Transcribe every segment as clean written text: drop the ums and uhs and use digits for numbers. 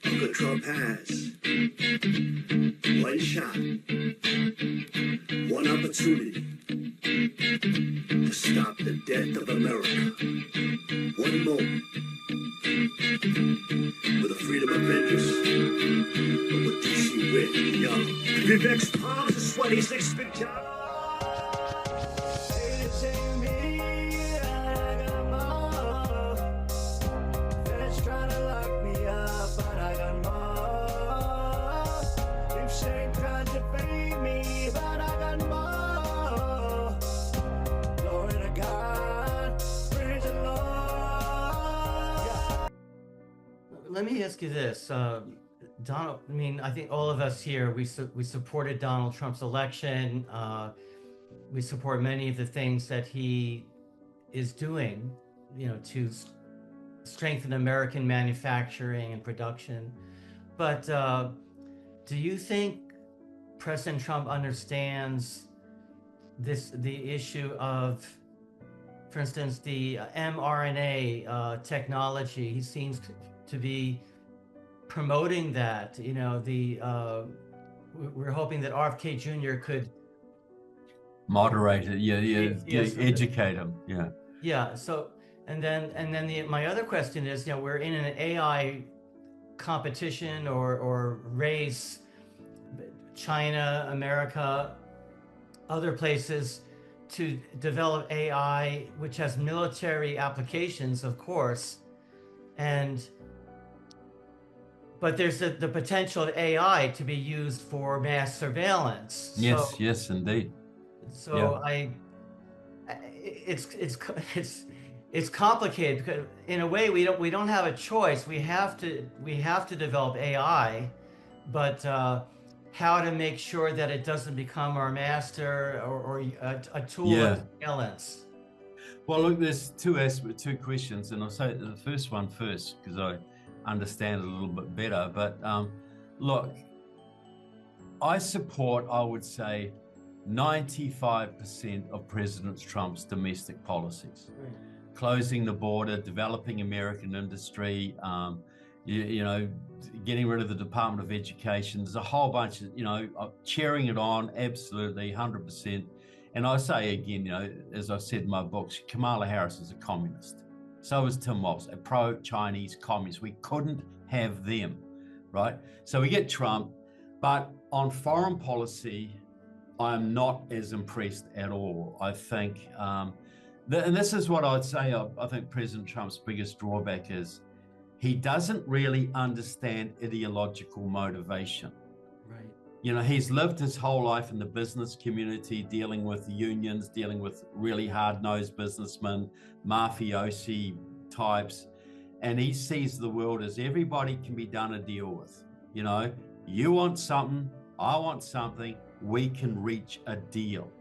Uncle Trump has one shot, one opportunity to stop the death of America. One moment with the freedom of vengeance. But what do you see with young? Vivek's palms are sweaty, six big time. Let me ask you this, Donald. I mean, I think all of us here we supported Donald Trump's election. We support many of the things that he is doing, to strengthen American manufacturing and production. But do you think President Trump understands the issue of, for instance, the mRNA technology? He seems to be promoting that. We're hoping that RFK Jr. could moderate it, educate him. Yeah. So, and then my other question is, we're in an AI competition or race, China, America, other places, to develop AI, which has military applications, of course, but there's the potential of AI to be used for mass surveillance. Yes, indeed. So it's complicated, because in a way we don't have a choice. We have to develop AI, but how to make sure that it doesn't become our master or a tool of surveillance. Well, look, there's two questions, and I'll say the first one first because I understand it a little bit better. But look, I support, I would say, 95% of President Trump's domestic policies. Right. Closing the border, developing American industry, getting rid of the Department of Education. There's a whole bunch of, cheering it on, absolutely, 100%. And I say again, as I've said in my books, Kamala Harris is a communist. So is Tim Walz, a pro-Chinese communist. We couldn't have them, right? So we get Trump, but on foreign policy, I'm not as impressed at all. I think, and this is what I'd say, I think President Trump's biggest drawback is he doesn't really understand ideological motivation. Right. He's lived his whole life in the business community, dealing with unions, dealing with really hard-nosed businessmen, mafiosi types, and he sees the world as everybody can be done a deal with. You want something, I want something, we can reach a deal.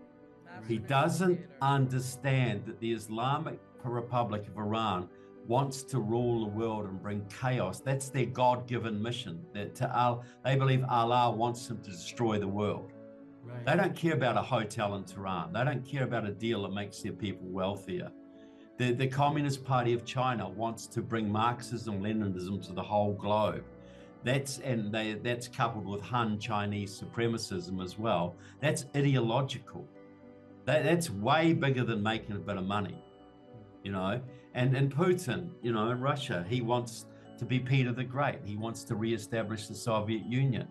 He doesn't understand that the Islamic Republic of Iran wants to rule the world and bring chaos. That's their God-given mission. They believe Allah wants them to destroy the world. Right. They don't care about a hotel in Tehran. They don't care about a deal that makes their people wealthier. The Communist Party of China wants to bring Marxism, Leninism to the whole globe. That's coupled with Han Chinese supremacism as well. That's ideological. That's way bigger than making a bit of money, And Putin, in Russia, he wants to be Peter the Great. He wants to reestablish the Soviet Union.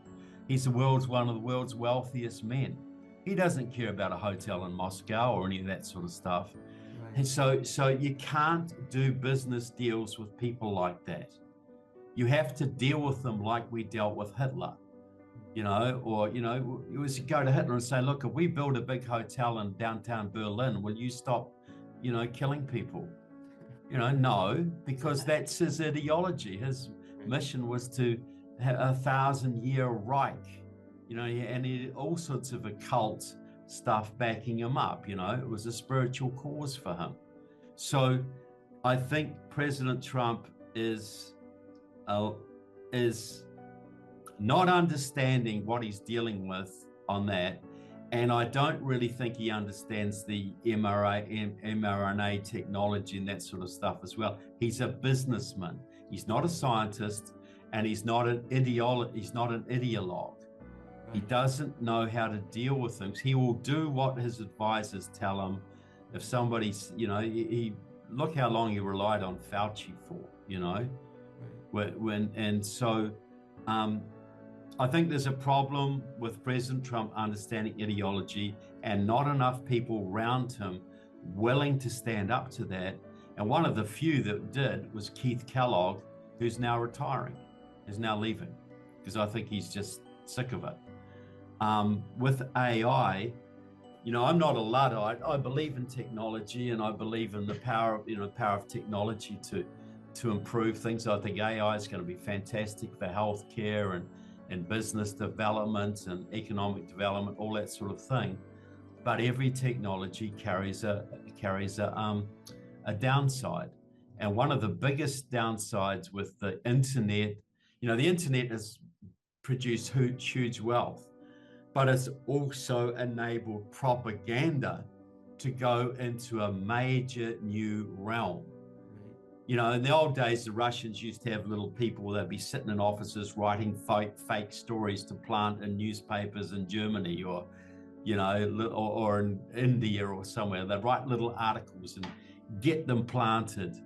He's one of the world's wealthiest men. He doesn't care about a hotel in Moscow or any of that sort of stuff. Right. And so you can't do business deals with people like that. You have to deal with them like we dealt with Hitler, you was go to Hitler and say, look, if we build a big hotel in downtown Berlin, will you stop, killing people? No, because that's his ideology. His mission was to have a 1,000-year Reich, and he had all sorts of occult stuff backing him up. It was a spiritual cause for him. So I think President Trump is not understanding what he's dealing with on that. And I don't really think he understands the mRNA technology and that sort of stuff as well. He's a businessman. He's not a scientist, and he's not an ideologue. He doesn't know how to deal with things. He will do what his advisors tell him. If somebody's, he look how long he relied on Fauci for, I think there's a problem with President Trump understanding ideology and not enough people around him willing to stand up to that. And one of the few that did was Keith Kellogg, who's now retiring, is now leaving, because I think he's just sick of it. With AI, I'm not a Luddite. I believe in technology, and I believe in the power of technology to improve things. I think AI is going to be fantastic for healthcare and business development and economic development, all that sort of thing. But every technology carries a downside. And one of the biggest downsides with the internet, the internet has produced huge wealth, but it's also enabled propaganda to go into a major new realm. In the old days, the Russians used to have little people that'd be sitting in offices writing fake stories to plant in newspapers in Germany or in India or somewhere. They'd write little articles and get them planted,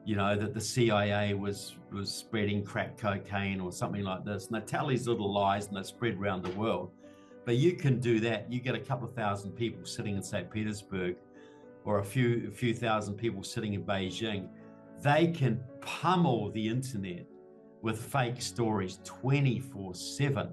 that the CIA was spreading crack cocaine or something like this. And they tell these little lies and they spread around the world. But you can do that. You get a couple of thousand people sitting in St. Petersburg or a few thousand people sitting in Beijing. They can pummel the internet with fake stories 24/7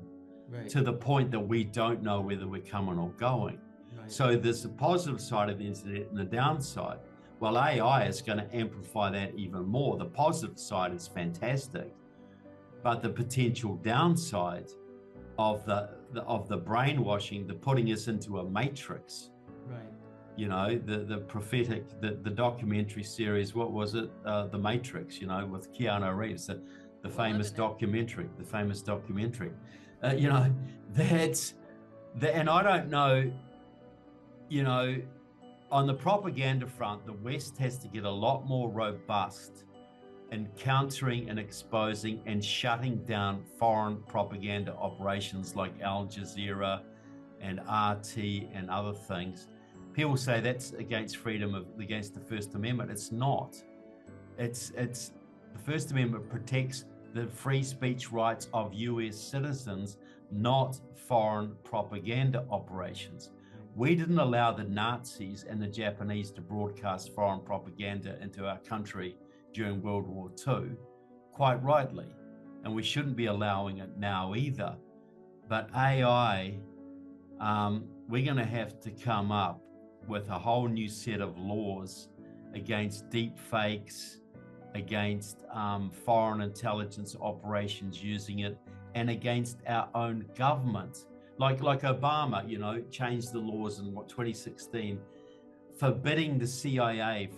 to the point that we don't know whether we're coming or going. Right. So there's the positive side of the internet and the downside. Well, AI is going to amplify that even more. The positive side is fantastic, but the potential downside of the brainwashing, the putting us into a matrix. Right. The prophetic, the documentary series, what was it? The Matrix, with Keanu Reeves, the famous documentary. And I don't know, on the propaganda front, the West has to get a lot more robust in countering and exposing and shutting down foreign propaganda operations like Al Jazeera and RT and other things. People say that's against against the First Amendment. It's not. It's the First Amendment protects the free speech rights of US citizens, not foreign propaganda operations. We didn't allow the Nazis and the Japanese to broadcast foreign propaganda into our country during World War II, quite rightly, and we shouldn't be allowing it now either. But AI, we're going to have to come up with a whole new set of laws against deep fakes, against foreign intelligence operations using it, and against our own government. Like Obama, changed the laws in 2016, forbidding the CIA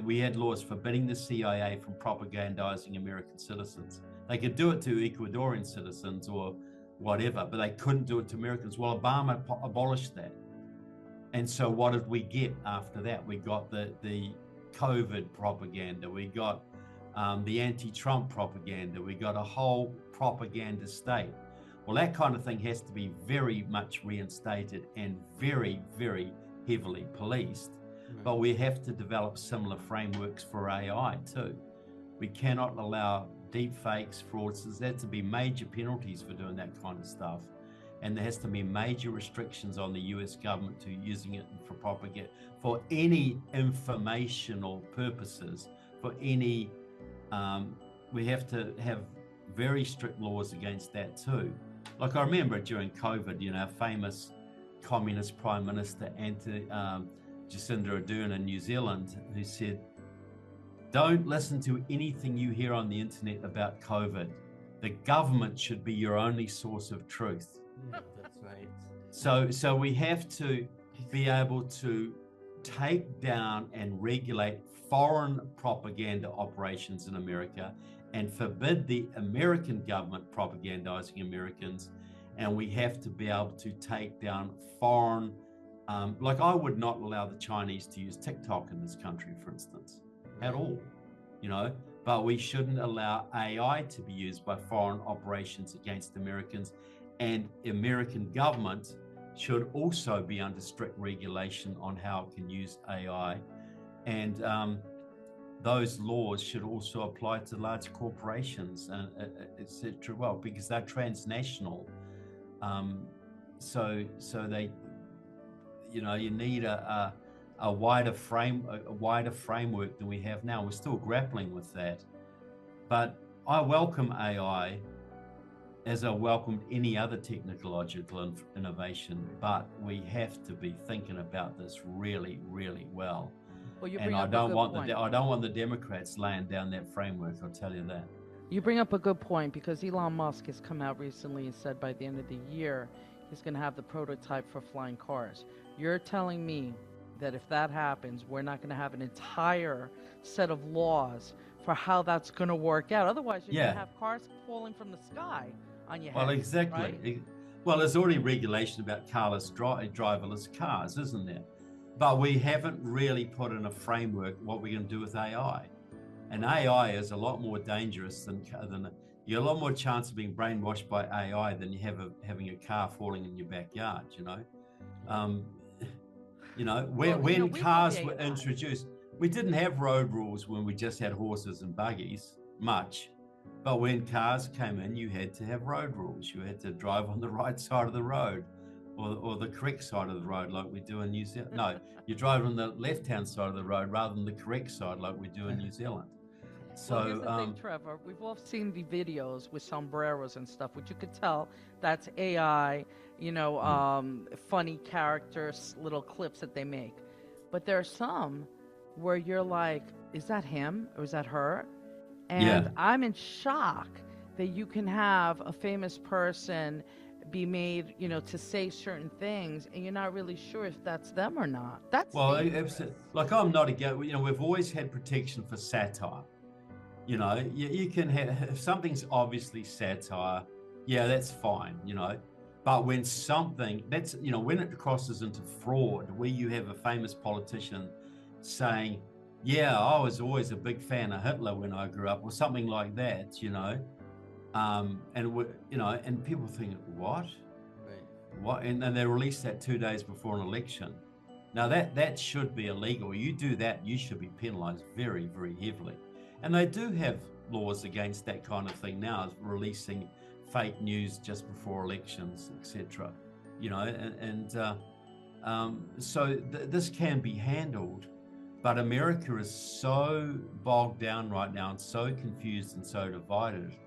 we had laws forbidding the CIA from propagandizing American citizens. They could do it to Ecuadorian citizens or whatever, but they couldn't do it to Americans. Well, Obama abolished that. And so what did we get after that? We got the COVID propaganda. We got the anti-Trump propaganda. We got a whole propaganda state. Well, that kind of thing has to be very much reinstated and very, very heavily policed. Right. But we have to develop similar frameworks for AI too. We cannot allow deep fakes, fraudsters. There has to be major penalties for doing that kind of stuff. And there has to be major restrictions on the US government to using it for propaganda, for any informational purposes, for any, we have to have very strict laws against that too. Like I remember during COVID, our famous communist Prime Minister, Jacinda Ardern in New Zealand, who said, don't listen to anything you hear on the internet about COVID. The government should be your only source of truth. Yeah, that's right. So we have to be able to take down and regulate foreign propaganda operations in America and forbid the American government propagandizing Americans. And we have to be able to take down foreign, like I would not allow the Chinese to use TikTok in this country, for instance, at all. but we shouldn't allow AI to be used by foreign operations against Americans, and American government should also be under strict regulation on how it can use AI. And those laws should also apply to large corporations, and etc. Well, because they're transnational, so they, you need a wider framework than we have now. We're still grappling with that, but I welcome AI as I welcomed any other technological innovation, but we have to be thinking about this really, really well. Well, you And bring I up a don't good want point. I don't want the Democrats laying down that framework. I'll tell you that. You bring up a good point, because Elon Musk has come out recently and said by the end of the year he's going to have the prototype for flying cars. You're telling me that if that happens, we're not going to have an entire set of laws for how that's going to work out. Otherwise, you're going to have cars falling from the sky on your head. Well, exactly. Right? Well, there's already regulation about driverless cars, isn't there? But we haven't really put in a framework what we're going to do with AI. And AI is a lot more dangerous than you have a lot more chance of being brainwashed by AI than you have of having a car falling in your backyard. When cars were introduced, we didn't have road rules when we just had horses and buggies much. But when cars came in, you had to have road rules. You had to drive on the right side of the road, or the correct side of the road, like we do in New Zealand. No, you drive on the left-hand side of the road rather than the correct side, like we do in New Zealand. So, well, here's the thing, Trevor. We've all seen the videos with sombreros and stuff, which you could tell that's AI, funny characters, little clips that they make. But there are some where you're like, is that him or is that her? And I'm in shock that you can have a famous person be made, to say certain things, and you're not really sure if that's them or not. That's like, I'm not against. We've always had protection for satire. You can have, if something's obviously satire, that's fine. But when something when it crosses into fraud, where you have a famous politician saying, I was always a big fan of Hitler when I grew up, or something like that, and people think, what? Right. What? And then they release that 2 days before an election. Now that should be illegal. You do that, you should be penalized very, very heavily. And they do have laws against that kind of thing now, releasing fake news just before elections, etc. This can be handled. But America is so bogged down right now and so confused and so divided.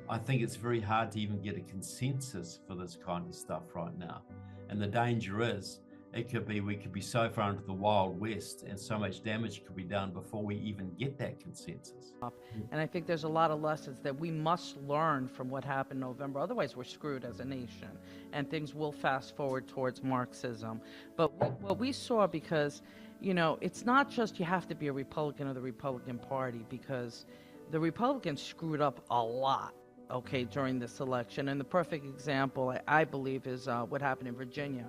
I think it's very hard to even get a consensus for this kind of stuff right now. And the danger is we could be so far into the Wild West, and so much damage could be done before we even get that consensus. And I think there's a lot of lessons that we must learn from what happened in November. Otherwise, we're screwed as a nation, and things will fast forward towards Marxism. But what we saw, because it's not just you have to be a Republican of the Republican Party, because the Republicans screwed up a lot, during this election. And the perfect example, I believe, is what happened in Virginia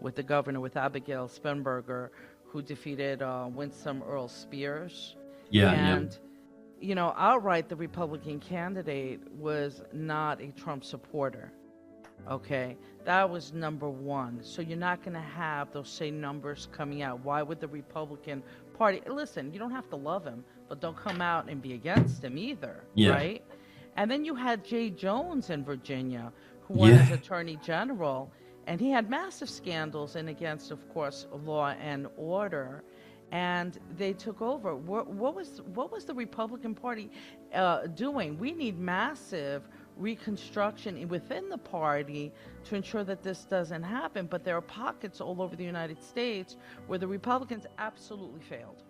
with the governor, with Abigail Spanberger, who defeated Winsome Earl Spears. Outright, the Republican candidate was not a Trump supporter. That was number one. So you're not going to have those same numbers coming out. Why would the Republican Party? Listen, you don't have to love him, but don't come out and be against him either, right? And then you had Jay Jones in Virginia, who won as Attorney General, and he had massive scandals and against, of course, law and order. And they took over. What was the Republican Party doing? We need massive reconstruction within the party to ensure that this doesn't happen. But there are pockets all over the United States where the Republicans absolutely failed.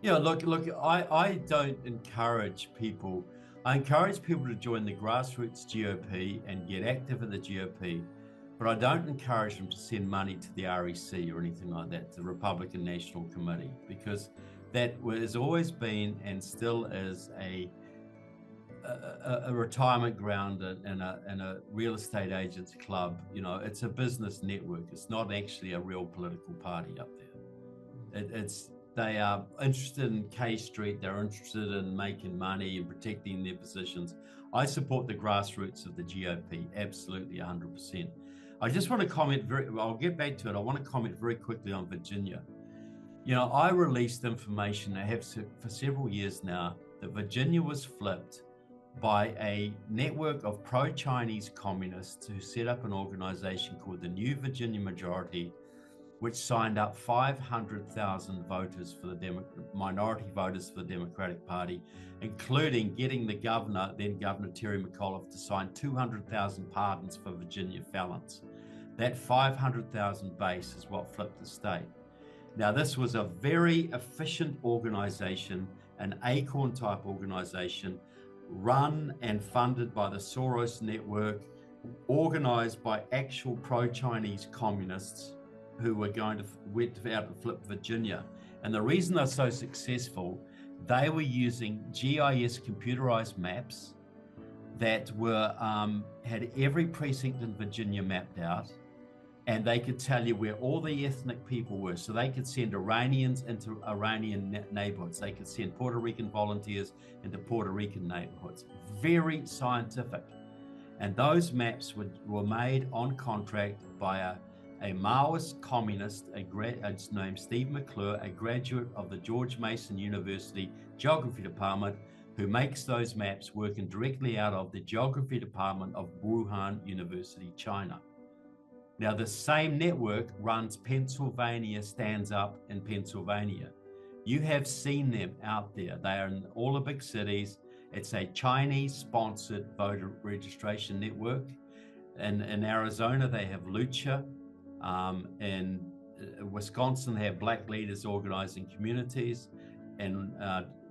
Look, I don't encourage people. I encourage people to join the grassroots GOP and get active in the GOP. But I don't encourage them to send money to the REC or anything like that, to the Republican National Committee, because that has always been and still is a retirement ground and a real estate agents club. It's a business network. It's not actually a real political party up there. they are interested in K Street. They're interested in making money and protecting their positions. I support the grassroots of the GOP, absolutely 100%. I just want to comment I'll get back to it. I want to comment very quickly on Virginia. You know, I released information I have for several years now that Virginia was flipped by a network of pro-Chinese communists who set up an organization called the New Virginia Majority, which signed up 500,000 voters for the minority voters for the Democratic Party, including getting the governor, then Governor Terry McAuliffe, to sign 200,000 pardons for Virginia felons. That 500,000 base is what flipped the state. Now, this was a very efficient organization, an acorn type organization, run and funded by the Soros network, organized by actual pro-Chinese communists who were going to went out and flip Virginia. And the reason they're so successful, they were using GIS computerized maps that were had every precinct in Virginia mapped out, and they could tell you where all the ethnic people were. So they could send Iranians into Iranian neighborhoods. They could send Puerto Rican volunteers into Puerto Rican neighborhoods. Very scientific. And those maps were made on contract by a Maoist communist, named Steve McClure, a graduate of the George Mason University Geography Department, who makes those maps working directly out of the Geography Department of Wuhan University, China. Now, the same network runs Pennsylvania Stands Up in Pennsylvania. You have seen them out there. They are in all the big cities. It's a Chinese-sponsored voter registration network. In Arizona, they have Lucha. In Wisconsin, they have Black Leaders Organizing Communities. In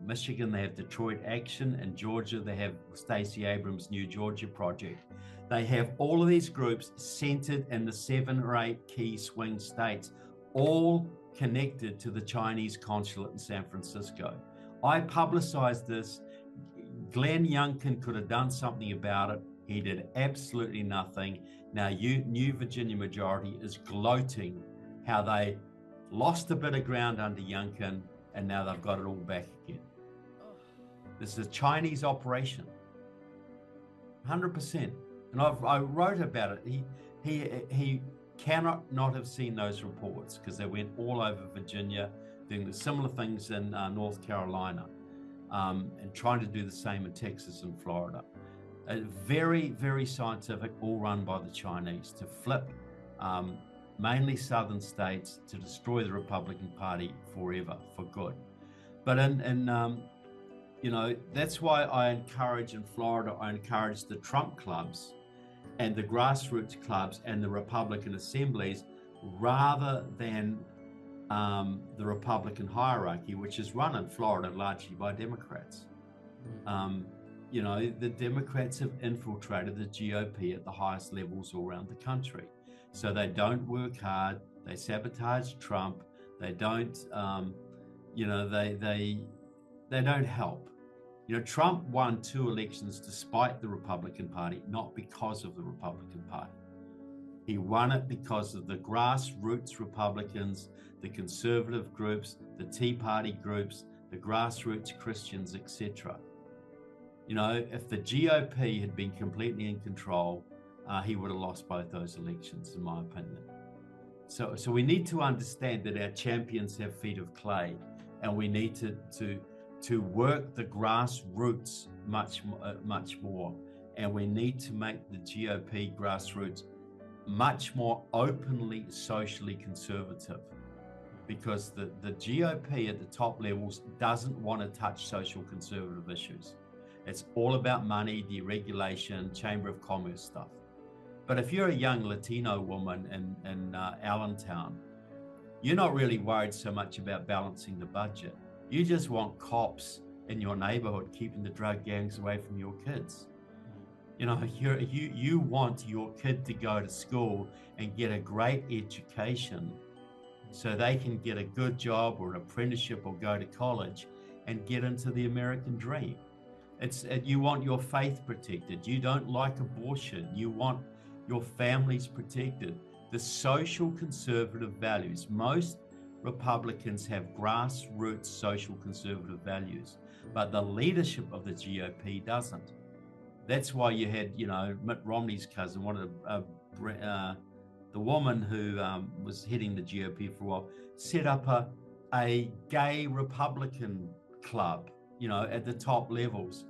Michigan, they have Detroit Action. In Georgia, they have Stacey Abrams' New Georgia Project. They have all of these groups centered in the 7 or 8 key swing states, all connected to the Chinese consulate in San Francisco. I publicized this. Glenn Youngkin could have done something about it. He did absolutely nothing. Now, New Virginia Majority is gloating how they lost a bit of ground under Youngkin, and now they've got it all back again. This is a Chinese operation, 100%. And I wrote about it. He cannot not have seen those reports, because they went all over Virginia, doing the similar things in North Carolina, and trying to do the same in Texas and Florida. Very, very scientific, all run by the Chinese to flip mainly southern states to destroy the Republican Party forever, for good. But you know, that's why I encourage in Florida, I encourage the Trump clubs and the grassroots clubs and the Republican assemblies, rather than the Republican hierarchy, which is run in Florida largely by Democrats. You know, the Democrats have infiltrated the GOP at the highest levels all around the country. So they don't work hard. They sabotage Trump. They don't, you know, they don't help. You know, Trump won 2 elections despite the Republican Party, not because of the Republican Party. He won it because of the grassroots Republicans, the conservative groups, the Tea Party groups, the grassroots Christians, etc. You know, if the GOP had been completely in control, he would have lost both those elections, in my opinion. So we need to understand that our champions have feet of clay, and we need to work the grassroots much more, and we need to make the GOP grassroots much more openly socially conservative, because the GOP at the top levels doesn't want to touch social conservative issues. It's all about money, deregulation, Chamber of Commerce stuff. But if you're a young Latino woman in Allentown, you're not really worried so much about balancing the budget. You just want cops in your neighborhood keeping the drug gangs away from your kids. You know, you want your kid to go to school and get a great education so they can get a good job or an apprenticeship or go to college and get into the American dream. You want your faith protected. You don't like abortion. You want your families protected. The social conservative values. Most Republicans have grassroots social conservative values, but the leadership of the GOP doesn't. That's why you had, you know, Mitt Romney's cousin, the woman who was heading the GOP for a while, set up a gay Republican club, you know, at the top levels.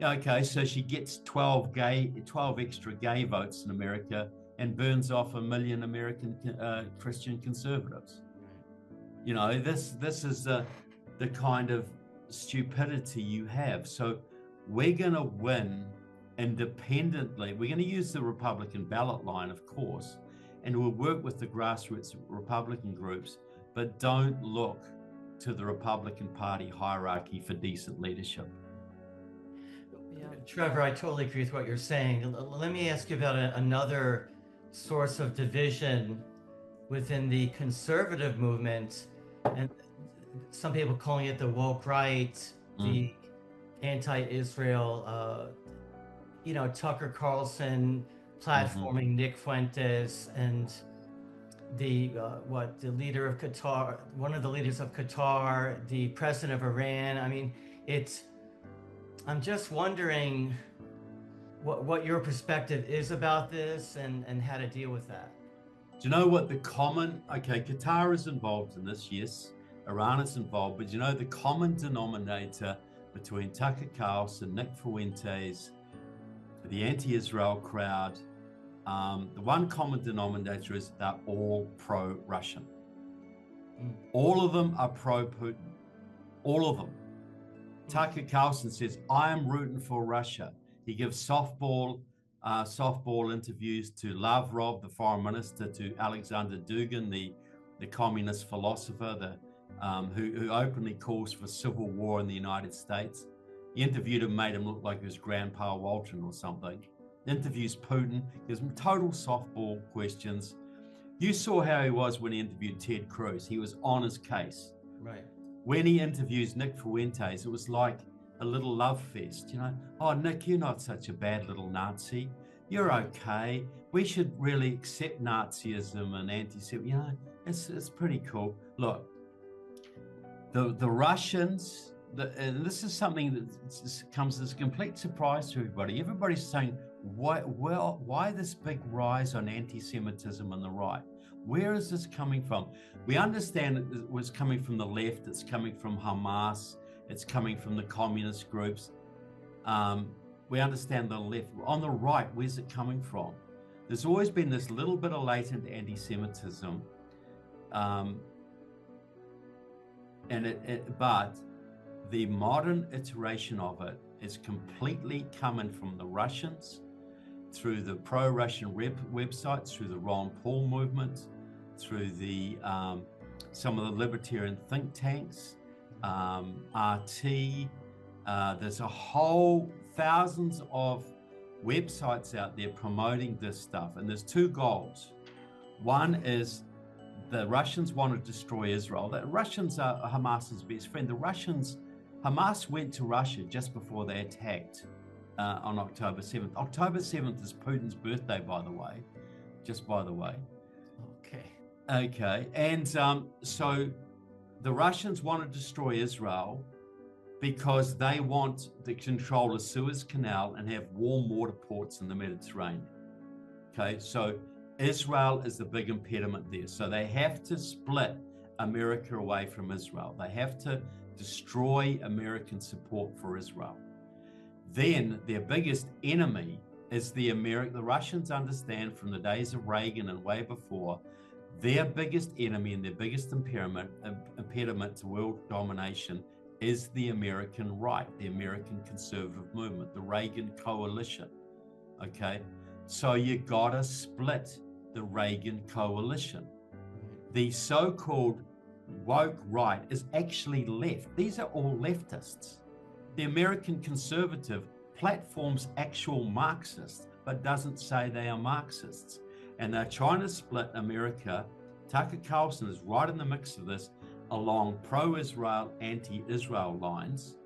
Okay, so she gets 12 extra gay votes in America and burns off 1 million American Christian conservatives. You know, this is the kind of stupidity you have. So we're going to win independently. We're going to use the Republican ballot line, of course, and we'll work with the grassroots Republican groups, but don't look to the Republican Party hierarchy for decent leadership. Yeah. Trevor, I totally agree with what you're saying. Let me ask you about another source of division within the conservative movement, and some people calling it the woke right, the anti-Israel, you know, Tucker Carlson platforming Nick Fuentes, and the leader of Qatar, one of the leaders of Qatar, the president of Iran. I mean, I'm just wondering what your perspective is about this and how to deal with that. Do you know what Qatar is involved in this, yes. Iran is involved, but you know the common denominator between Tucker Carlson, Nick Fuentes, the anti-Israel crowd, the one common denominator is they're all pro-Russian. All of them are pro-Putin. All of them. Tucker Carlson says, I am rooting for Russia. He gives softball interviews to Lavrov, the foreign minister, to Alexander Dugin, the communist philosopher, who openly calls for civil war in the United States. He interviewed him, made him look like he was Grandpa Walton or something. Interviews Putin, gives him total softball questions. You saw how he was when he interviewed Ted Cruz. He was on his case. Right. When he interviews Nick Fuentes, it was like a little love fest, you know. Oh, Nick, you're not such a bad little Nazi. You're okay. We should really accept Nazism and anti-Semitism. You know, it's pretty cool. Look, the Russians, and this is something that comes as a complete surprise to everybody. Everybody's saying, why this big rise on anti-Semitism on the right? Where is this coming from? We understand it was coming from the left. It's coming from Hamas. It's coming from the communist groups. We understand the left. On the right, where's it coming from? There's always been this little bit of latent anti-Semitism, but the modern iteration of it is completely coming from the Russians, through the pro-Russian websites, through the Ron Paul movement, through the some of the libertarian think tanks, RT. There's a whole thousands of websites out there promoting this stuff, and there's two goals. One is the Russians want to destroy Israel. The Russians are Hamas's best friend. Hamas went to Russia just before they attacked on October 7th. October 7th is Putin's birthday, by the way, just by the way. Okay. And so the Russians want to destroy Israel because they want to control the Suez Canal and have warm water ports in the Mediterranean. Okay, so Israel is the big impediment there. So they have to split America away from Israel. They have to destroy American support for Israel. Then their biggest enemy is the Russians understand from the days of Reagan and way before, their biggest enemy and their biggest impediment to world domination is the American right, the American conservative movement, the Reagan coalition. Okay, so you gotta split the Reagan coalition. The so-called woke right is actually left. These are all leftists. The American conservative platforms actual Marxists, but doesn't say they are Marxists. And they're trying to split America. Tucker Carlson is right in the mix of this along pro-Israel, anti-Israel lines.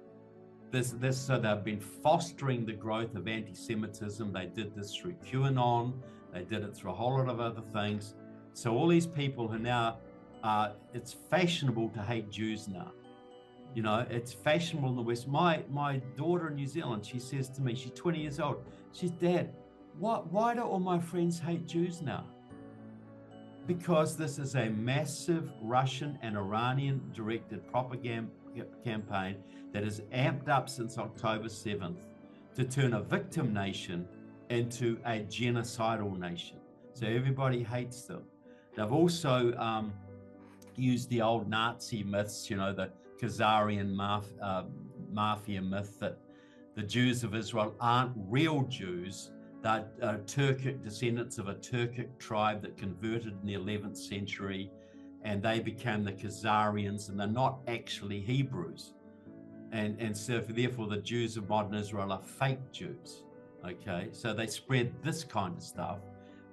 So they've been fostering the growth of anti-Semitism. They did this through QAnon. They did it through a whole lot of other things. So all these people who now it's fashionable to hate Jews now. You know, it's fashionable in the West. My daughter in New Zealand, she says to me, she's 20 years old. She's, Dad, why do all my friends hate Jews now? Because this is a massive Russian and Iranian directed propaganda campaign that is amped up since October 7th to turn a victim nation into a genocidal nation. So everybody hates them. They've also used the old Nazi myths, you know, the Khazarian mafia myth that the Jews of Israel aren't real Jews. They're Turkic descendants of a Turkic tribe that converted in the 11th century, and they became the Khazarians, and they're not actually Hebrews. And so therefore the Jews of modern Israel are fake Jews. Okay, so they spread this kind of stuff.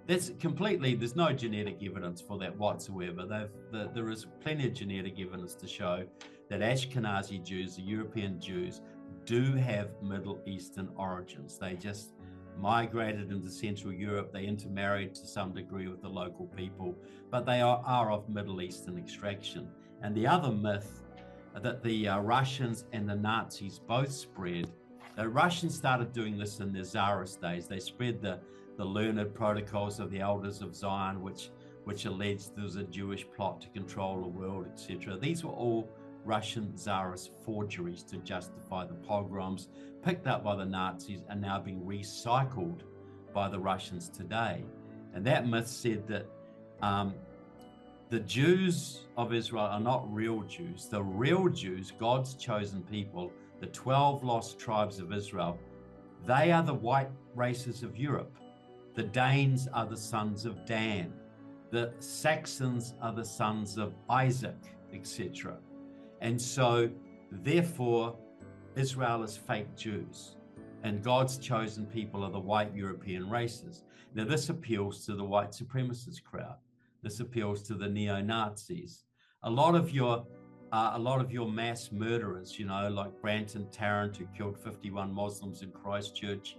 That's completely, there's no genetic evidence for that whatsoever. There is plenty of genetic evidence to show that Ashkenazi Jews, the European Jews, do have Middle Eastern origins. They just migrated into Central Europe. They intermarried to some degree with the local people, but they are of Middle Eastern extraction. And the other myth that the Russians and the Nazis both spread, the Russians started doing this in their Tsarist days. They spread the learned protocols of the elders of Zion, which alleged there was a Jewish plot to control the world, etc. These were all Russian Tsarist forgeries to justify the pogroms picked up by the Nazis and now being recycled by the Russians today. And that myth said that the Jews of Israel are not real Jews. The real Jews, God's chosen people, the 12 lost tribes of Israel, they are the white races of Europe. The Danes are the sons of Dan. The Saxons are the sons of Isaac, etc. And so, therefore, Israel is fake Jews, and God's chosen people are the white European races. Now, this appeals to the white supremacist crowd. This appeals to the neo-Nazis. A lot of your mass murderers, you know, like Branton Tarrant, who killed 51 Muslims in Christchurch,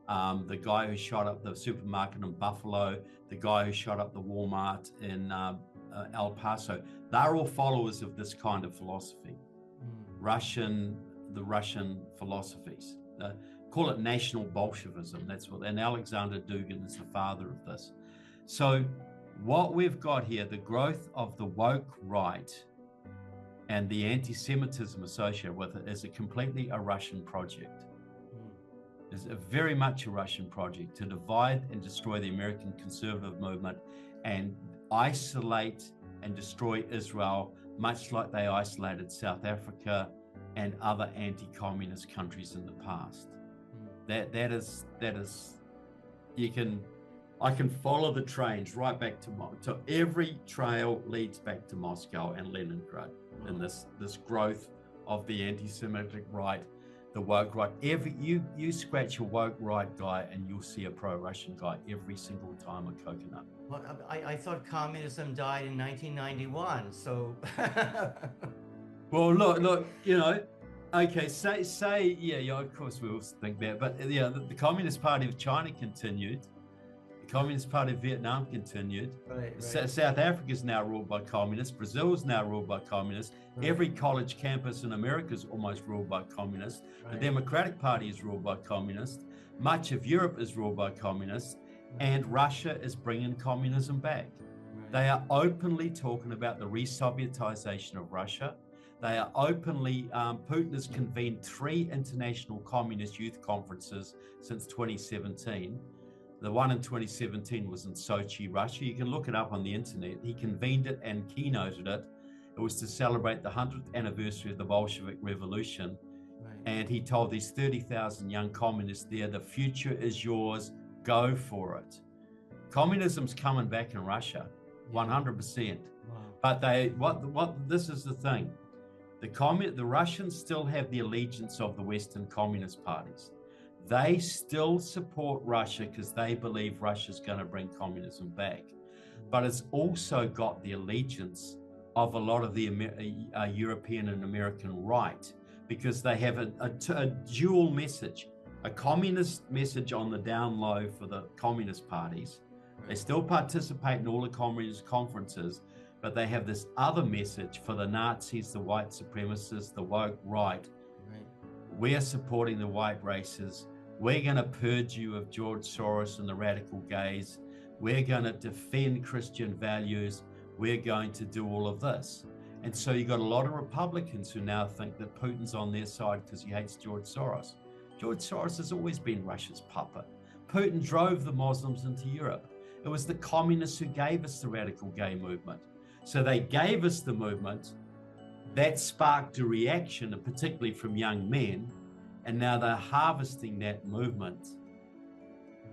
the guy who shot up the supermarket in Buffalo, the guy who shot up the Walmart in El Paso, they're all followers of this kind of philosophy. The Russian philosophies. Call it national Bolshevism. That's what, and Alexander Dugin is the father of this. So what we've got here, the growth of the woke right and the anti-Semitism associated with it is a Russian project. It's very much a Russian project to divide and destroy the American conservative movement and isolate and destroy Israel, much like they isolated South Africa and other anti-communist countries in the past. That is I can follow the trains right back to every trail leads back to Moscow and Leningrad, and this growth of the anti-Semitic right, the woke right. You scratch a woke right guy and you'll see a pro-Russian guy every single time a coconut. Well, I thought communism died in 1991, so. Well, look, you know, okay, say, yeah, of course we all think that, but yeah, the Communist Party of China continued. The Communist Party of Vietnam continued. Right. South Africa is now ruled by communists. Brazil is now ruled by communists. Right. Every college campus in America is almost ruled by communists. Right. The Democratic Party is ruled by communists. Much of Europe is ruled by communists. And Russia is bringing communism back. Right. They are openly talking about the re-Sovietization of Russia. They are openly, Putin has convened 3 international communist youth conferences since 2017. The one in 2017 was in Sochi, Russia. You can look it up on the internet. He convened it and keynoted it. It was to celebrate the 100th anniversary of the Bolshevik Revolution. Right. And he told these 30,000 young communists there, the future is yours, go for it. Communism's coming back in Russia, 100%. Wow. But this is the thing. The Russians still have the allegiance of the Western communist parties. They still support Russia because they believe Russia's going to bring communism back. But it's also got the allegiance of a lot of the European and American right, because they have a dual message, a communist message on the down low for the communist parties. They still participate in all the communist conferences, but they have this other message for the Nazis, the white supremacists, the woke right. We're supporting the white races. We're going to purge you of George Soros and the radical gays. We're going to defend Christian values. We're going to do all of this. And so you've got a lot of Republicans who now think that Putin's on their side because he hates George Soros. George Soros has always been Russia's puppet. Putin drove the Muslims into Europe. It was the communists who gave us the radical gay movement. So they gave us the movement. That sparked a reaction, and particularly from young men. And now they're harvesting that movement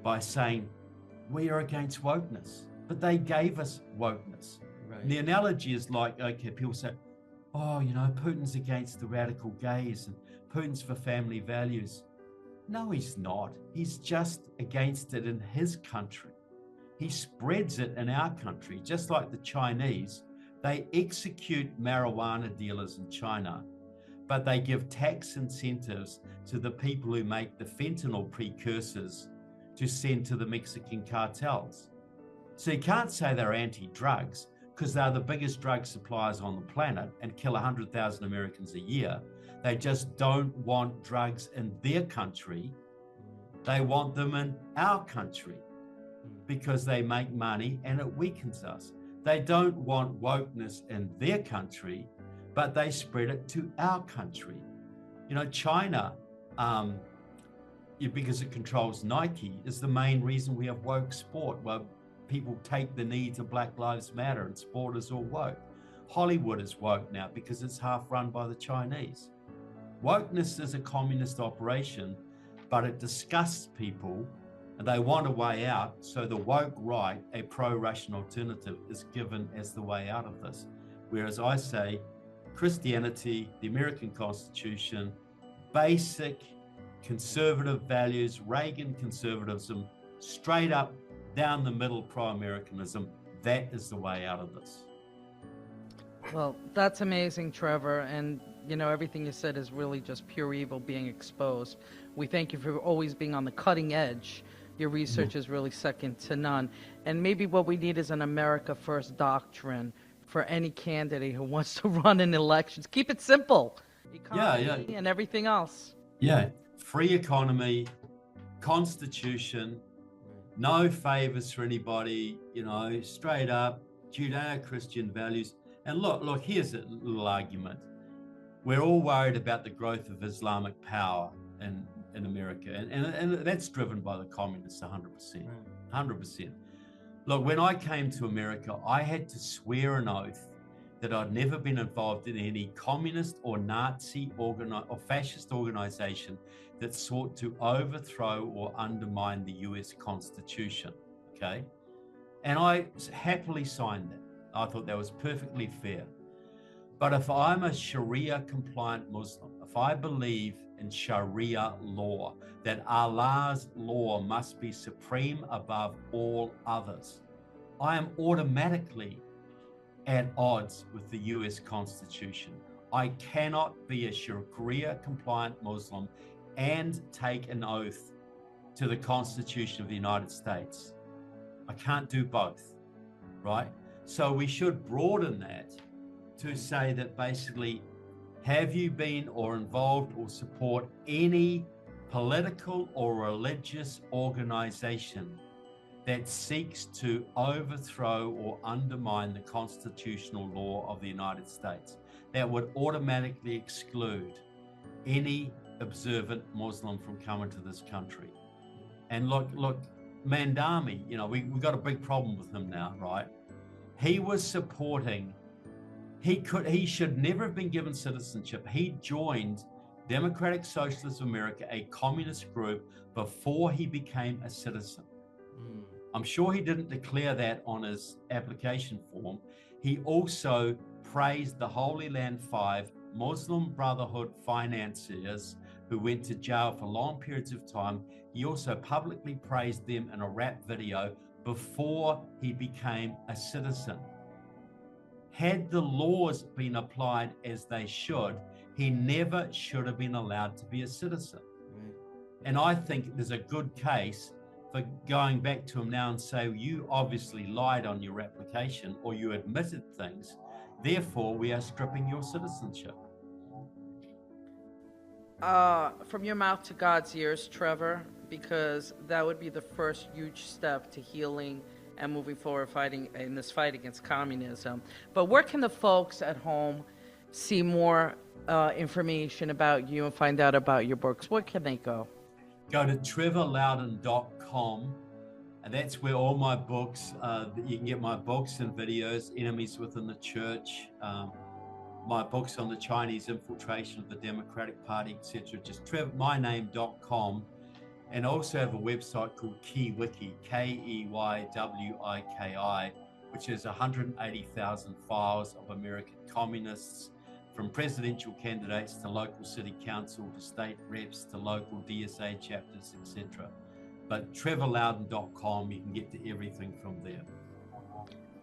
by saying, we are against wokeness. But they gave us wokeness. Right. The analogy is like, okay, people say, oh, you know, Putin's against the radical gays and Putin's for family values. No, he's not. He's just against it in his country. He spreads it in our country, just like the Chinese. They execute marijuana dealers in China, but they give tax incentives to the people who make the fentanyl precursors to send to the Mexican cartels. So you can't say they're anti-drugs because they're the biggest drug suppliers on the planet and kill 100,000 Americans a year. They just don't want drugs in their country. They want them in our country because they make money and it weakens us. They don't want wokeness in their country, but they spread it to our country. You know, China, because it controls Nike, is the main reason we have woke sport, where people take the knee to Black Lives Matter and sport is all woke. Hollywood is woke now because it's half run by the Chinese. Wokeness is a communist operation, but it disgusts people and they want a way out. So the woke right, a pro-Russian alternative, is given as the way out of this. Whereas I say Christianity, the American Constitution, basic conservative values, Reagan conservatism, straight up down the middle pro-Americanism, that is the way out of this. Well, that's amazing, Trevor. And, you know, everything you said is really just pure evil being exposed. We thank you for always being on the cutting edge. Your research is really second to none. And maybe what we need is an America First doctrine for any candidate who wants to run in elections. Keep it simple. Economy and everything else. Yeah. Free economy, constitution, no favors for anybody, you know, straight up Judeo-Christian values. And look, here's a little argument. We're all worried about the growth of Islamic power in America. And that's driven by the communists 100%. 100%. Look, when I came to America, I had to swear an oath that I'd never been involved in any communist or Nazi or fascist organization that sought to overthrow or undermine the US Constitution, okay? And I happily signed that. I thought that was perfectly fair. But if I'm a Sharia-compliant Muslim, if I believe in Sharia law, that Allah's law must be supreme above all others, I am automatically at odds with the US Constitution. I cannot be a Sharia-compliant Muslim and take an oath to the Constitution of the United States. I can't do both, right? So we should broaden that to say that basically, have you been or involved or support any political or religious organization that seeks to overthrow or undermine the constitutional law of the United States? That would automatically exclude any observant Muslim from coming to this country. And look, Mandami, you know, we've got a big problem with him now, right? He was supporting, he should never have been given citizenship. He joined Democratic Socialist of America, a communist group, before he became a citizen. I'm sure he didn't declare that on his application form. He also praised the Holy Land Five, Muslim Brotherhood financiers who went to jail for long periods of time. He also publicly praised them in a rap video before he became a citizen. Had the laws been applied as they should, he never should have been allowed to be a citizen. And I think there's a good case for going back to him now and say, you obviously lied on your application or you admitted things, therefore we are stripping your citizenship. From your mouth to God's ears, Trevor, because that would be the first huge step to healing and moving forward fighting in this fight against communism. But where can the folks at home see more information about you and find out about your books? Where can they go? Go to trevorloudon.com, and that's where all my books, you can get my books and videos, Enemies Within the Church, my books on the Chinese infiltration of the Democratic Party, etc. Just myname.com. And I also have a website called KeyWiki, KEYWIKI, which is 180,000 files of American communists, from presidential candidates to local city council to state reps to local DSA chapters, etc. But trevorloudon.com, you can get to everything from there.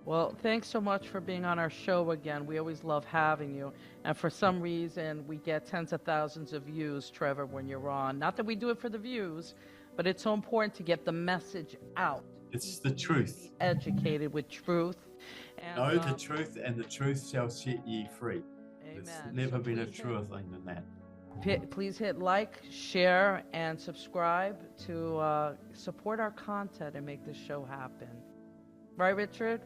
Well, thanks so much for being on our show again. We always love having you. And for some reason, we get tens of thousands of views, Trevor, when you're on. Not that we do it for the views, but it's so important to get the message out. It's the truth. Be educated with truth. And, know the truth, and the truth shall set ye free. Amen. There's never been a truer thing than that. Please hit like, share, and subscribe to support our content and make this show happen. Right, Richard?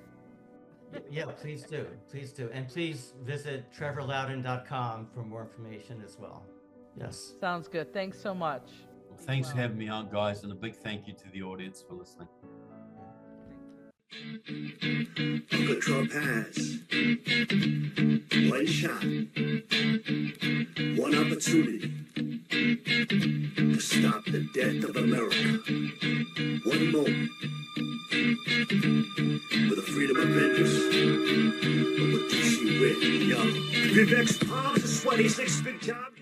Yeah, please do. Please do. And please visit trevorloudon.com for more information as well. Yes. Sounds good. Thanks so much. Well, thanks for having me on, guys, and a big thank you to the audience for listening. Uncle Trump has one shot, one opportunity to stop the death of America. One moment for the freedom of interest. But what do you see with, yo? Vivek's palms are sweaty, 6 big time.